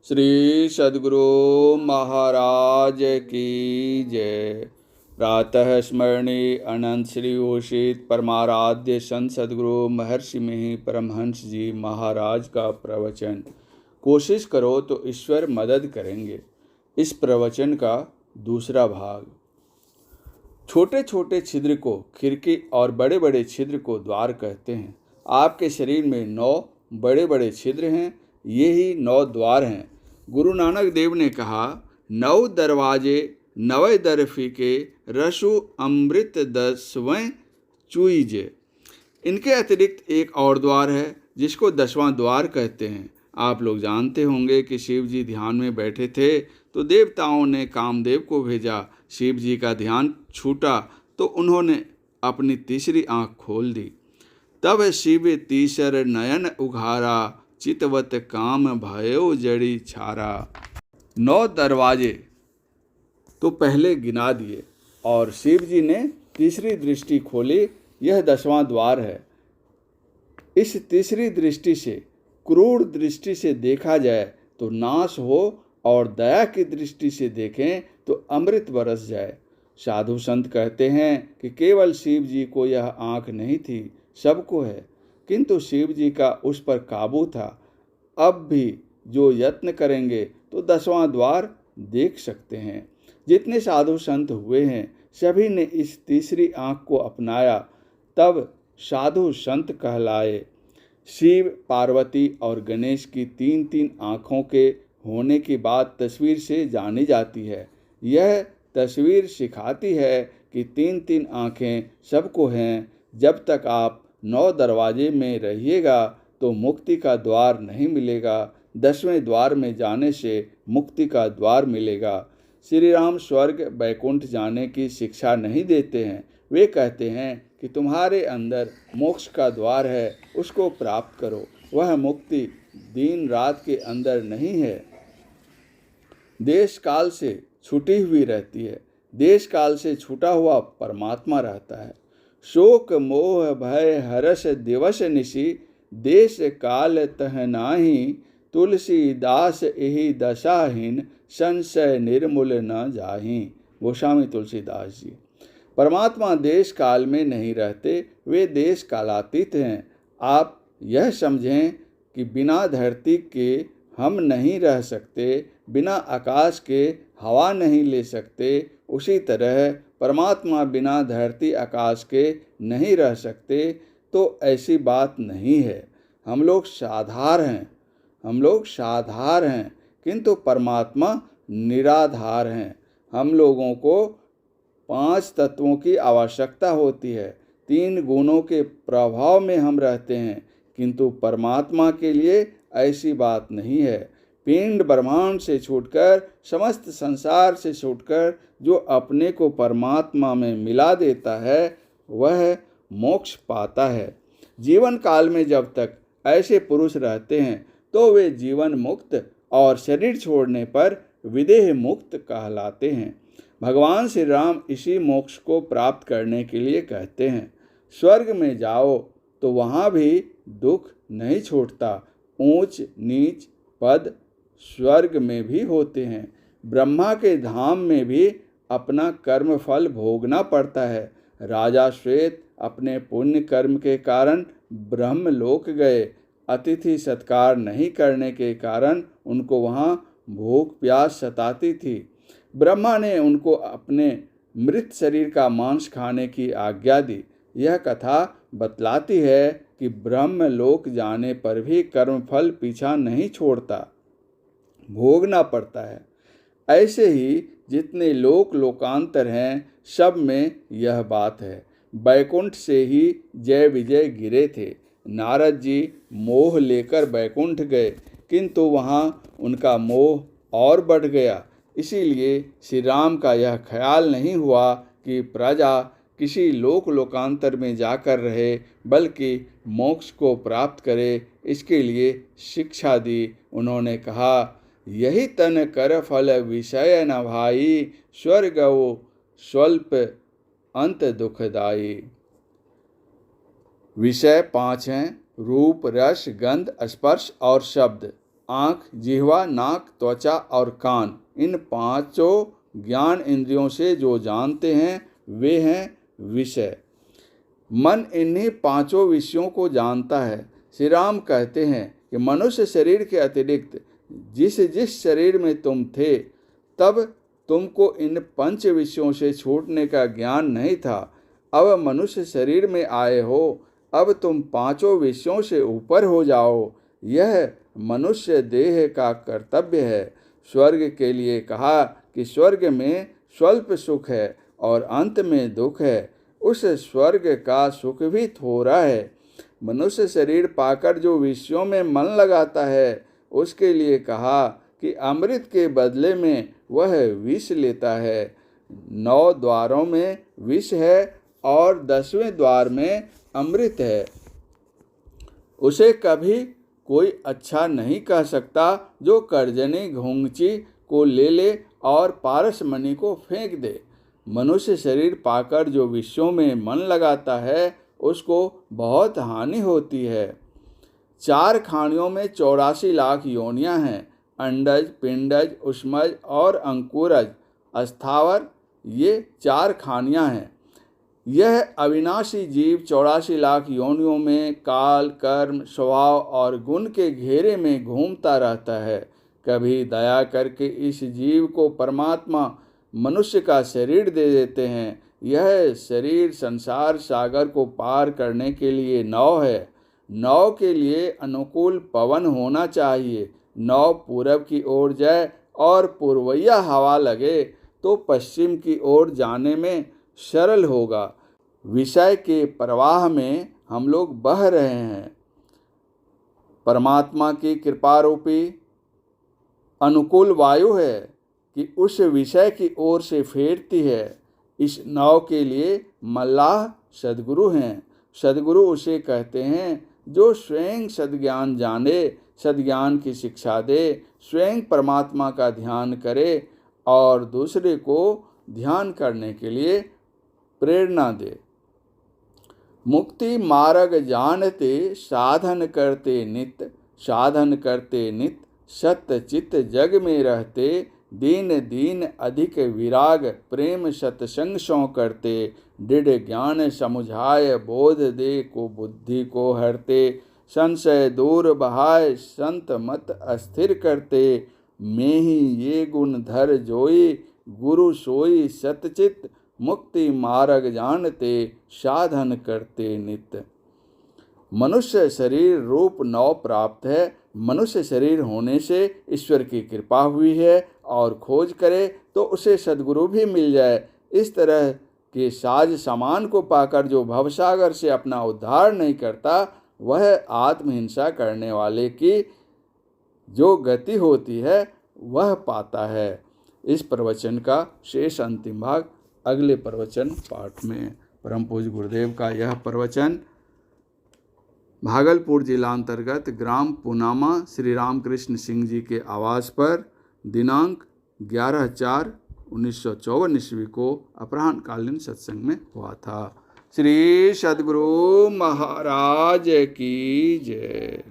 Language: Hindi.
श्री सद्गुरु महाराज की जय। प्रातः स्मरणीय अनंत श्री घोषित परमाराध्य संत सद्गुरु महर्षि मिहि परमहंस जी महाराज का प्रवचन। कोशिश करो तो ईश्वर मदद करेंगे। इस प्रवचन का दूसरा भाग। छोटे छोटे छिद्र को खिड़की और बड़े बड़े छिद्र को द्वार कहते हैं। आपके शरीर में 9 बड़े बड़े छिद्र हैं, ये ही 9 द्वार हैं। गुरु नानक देव ने कहा, 9 दरवाजे 9 दर फीके, रसु अमृत 10वें चूइजे। इनके अतिरिक्त एक और द्वार है जिसको 10वां द्वार कहते हैं। आप लोग जानते होंगे कि शिव जी ध्यान में बैठे थे तो देवताओं ने कामदेव को भेजा। शिव जी का ध्यान छूटा तो उन्होंने अपनी तीसरी आंख खोल दी। तब शिव तीसर नयन उघारा, चितवत काम भयो जड़ी छारा। 9 दरवाजे तो पहले गिना दिए और शिव जी ने तीसरी दृष्टि खोली, यह 10वां द्वार है। इस तीसरी दृष्टि से, क्रूर दृष्टि से देखा जाए तो नाश हो और दया की दृष्टि से देखें तो अमृत बरस जाए। साधु संत कहते हैं कि केवल शिव जी को यह आँख नहीं थी, सबको है, किंतु शिव जी का उस पर काबू था। अब भी जो यत्न करेंगे तो 10वां द्वार देख सकते हैं। जितने साधु संत हुए हैं सभी ने इस तीसरी आँख को अपनाया, तब साधु संत कहलाए। शिव, पार्वती और गणेश की 3-3 आँखों के होने की बात तस्वीर से जानी जाती है। यह तस्वीर सिखाती है कि 3-3 आँखें सबको हैं। जब तक आप 9 दरवाजे में रहिएगा तो मुक्ति का द्वार नहीं मिलेगा। 10वें द्वार में जाने से मुक्ति का द्वार मिलेगा। श्री राम स्वर्ग बैकुंठ जाने की शिक्षा नहीं देते हैं। वे कहते हैं कि तुम्हारे अंदर मोक्ष का द्वार है, उसको प्राप्त करो। वह मुक्ति दिन रात के अंदर नहीं है, देश काल से छूटी हुई रहती है। देश काल से छूटा हुआ परमात्मा रहता है। शोक मोह भय हर्ष दिवस निशि, देश काल तह नाही, तुलसीदास एहि दशाहीन, संशय निर्मूल न जाहि। गोस्वामी तुलसीदास जी। परमात्मा देश काल में नहीं रहते, वे देश कालातीत हैं। आप यह समझें कि बिना धरती के हम नहीं रह सकते, बिना आकाश के हवा नहीं ले सकते। उसी तरह परमात्मा बिना धरती आकाश के नहीं रह सकते। तो ऐसी बात नहीं है। हम लोग साधार हैं, किंतु परमात्मा निराधार हैं। हम लोगों को 5 तत्वों की आवश्यकता होती है। 3 गुणों के प्रभाव में हम रहते हैं, किंतु परमात्मा के लिए ऐसी बात नहीं है। पिंड ब्रह्मांड से छूटकर, समस्त संसार से छूटकर जो अपने को परमात्मा में मिला देता है वह मोक्ष पाता है। जीवन काल में जब तक ऐसे पुरुष रहते हैं तो वे जीवन मुक्त और शरीर छोड़ने पर विदेह मुक्त कहलाते हैं। भगवान श्री राम इसी मोक्ष को प्राप्त करने के लिए कहते हैं। स्वर्ग में जाओ तो वहाँ भी दुख नहीं छूटता। ऊंच नीच पद स्वर्ग में भी होते हैं। ब्रह्मा के धाम में भी अपना कर्म फल भोगना पड़ता है। राजा श्वेत अपने पुण्य कर्म के कारण ब्रह्मलोक गए। अतिथि सत्कार नहीं करने के कारण उनको वहाँ भूख प्यास सताती थी। ब्रह्मा ने उनको अपने मृत शरीर का मांस खाने की आज्ञा दी। यह कथा बतलाती है कि ब्रह्मलोक जाने पर भी कर्मफल पीछा नहीं छोड़ता, भोगना पड़ता है। ऐसे ही जितने लोकांतर हैं सब में यह बात है। बैकुंठ से ही जय विजय गिरे थे। नारद जी मोह लेकर बैकुंठ गए, किंतु वहाँ उनका मोह और बढ़ गया। इसीलिए श्री राम का यह ख्याल नहीं हुआ कि प्रजा किसी लोकांतर में जाकर रहे, बल्कि मोक्ष को प्राप्त करे। इसके लिए शिक्षा दी। उन्होंने कहा, यही तन कर फल विषय न भाई, स्वर्गो स्वल्प अंत दुखदाई। विषय 5 हैं: रूप, रस, गंध, स्पर्श और शब्द। आँख, जिह्वा, नाक, त्वचा और कान, इन पांचों ज्ञान इंद्रियों से जो जानते हैं वे हैं विषय। मन इन्हीं पांचों विषयों को जानता है। श्री राम कहते हैं कि मनुष्य शरीर के अतिरिक्त जिस जिस शरीर में तुम थे तब तुमको इन पंच विषयों से छूटने का ज्ञान नहीं था। अब मनुष्य शरीर में आए हो, अब तुम पांचों विषयों से ऊपर हो जाओ। यह मनुष्य देह का कर्तव्य है। स्वर्ग के लिए कहा कि स्वर्ग में स्वल्प सुख है और अंत में दुख है। उस स्वर्ग का सुख भी थोड़ा है। मनुष्य शरीर पाकर जो विषयों में मन लगाता है उसके लिए कहा कि अमृत के बदले में वह विष लेता है। 9 द्वारों में विष है और 10वें द्वार में अमृत है। उसे कभी कोई अच्छा नहीं कह सकता जो कर्जनी घुंघची को ले ले और पारसमणि को फेंक दे। मनुष्य शरीर पाकर जो विषयों में मन लगाता है उसको बहुत हानि होती है। 4 खानियों में 84 लाख योनियां हैं। अंडज, पिंडज, उष्मज और अंकुरज, अस्थावर, ये 4 खानियां हैं। यह अविनाशी जीव 84 लाख योनियों में काल, कर्म, स्वभाव और गुण के घेरे में घूमता रहता है। कभी दया करके इस जीव को परमात्मा मनुष्य का शरीर दे देते हैं। यह शरीर संसार सागर को पार करने के लिए नाव है। नाव के लिए अनुकूल पवन होना चाहिए। नाव पूरब की ओर जाए और पूर्वैया हवा लगे तो पश्चिम की ओर जाने में सरल होगा। विषय के प्रवाह में हम लोग बह रहे हैं। परमात्मा की कृपा रूपी अनुकूल वायु है कि उस विषय की ओर से फेरती है। इस नाव के लिए मल्लाह सद्गुरु हैं। सद्गुरु उसे कहते हैं जो स्वयं सद्ज्ञान जाने, सद्ज्ञान की शिक्षा दे, स्वयं परमात्मा का ध्यान करे और दूसरे को ध्यान करने के लिए प्रेरणा दे। मुक्ति मार्ग जानते साधन करते नित, साधन करते नित सत्य चित्त जग में रहते, दीन दीन अधिक विराग प्रेम सत्संग सौ करते, दृढ़ ज्ञान समुझाय बोध दे को बुद्धि को हरते, संशय दूर बहाय संत मत अस्थिर करते, में ही ये गुण धर जोई गुरु सोई सतचित, मुक्ति मार्ग जानते साधन करते नित। मनुष्य शरीर रूप नाव प्राप्त है। मनुष्य शरीर होने से ईश्वर की कृपा हुई है और खोज करे तो उसे सद्गुरु भी मिल जाए। इस तरह के साज सामान को पाकर जो भवसागर से अपना उद्धार नहीं करता वह आत्महिंसा करने वाले की जो गति होती है वह पाता है। इस प्रवचन का शेष अंतिम भाग अगले प्रवचन पाठ में। परम पूज्य गुरुदेव का यह प्रवचन भागलपुर जिला अंतर्गत ग्राम पुनामा श्री रामकृष्ण सिंह जी के आवास पर दिनांक 11/4/1954 ईस्वी को अपराह्नकालीन सत्संग में हुआ था। श्री सद्गुरु महाराज की जय।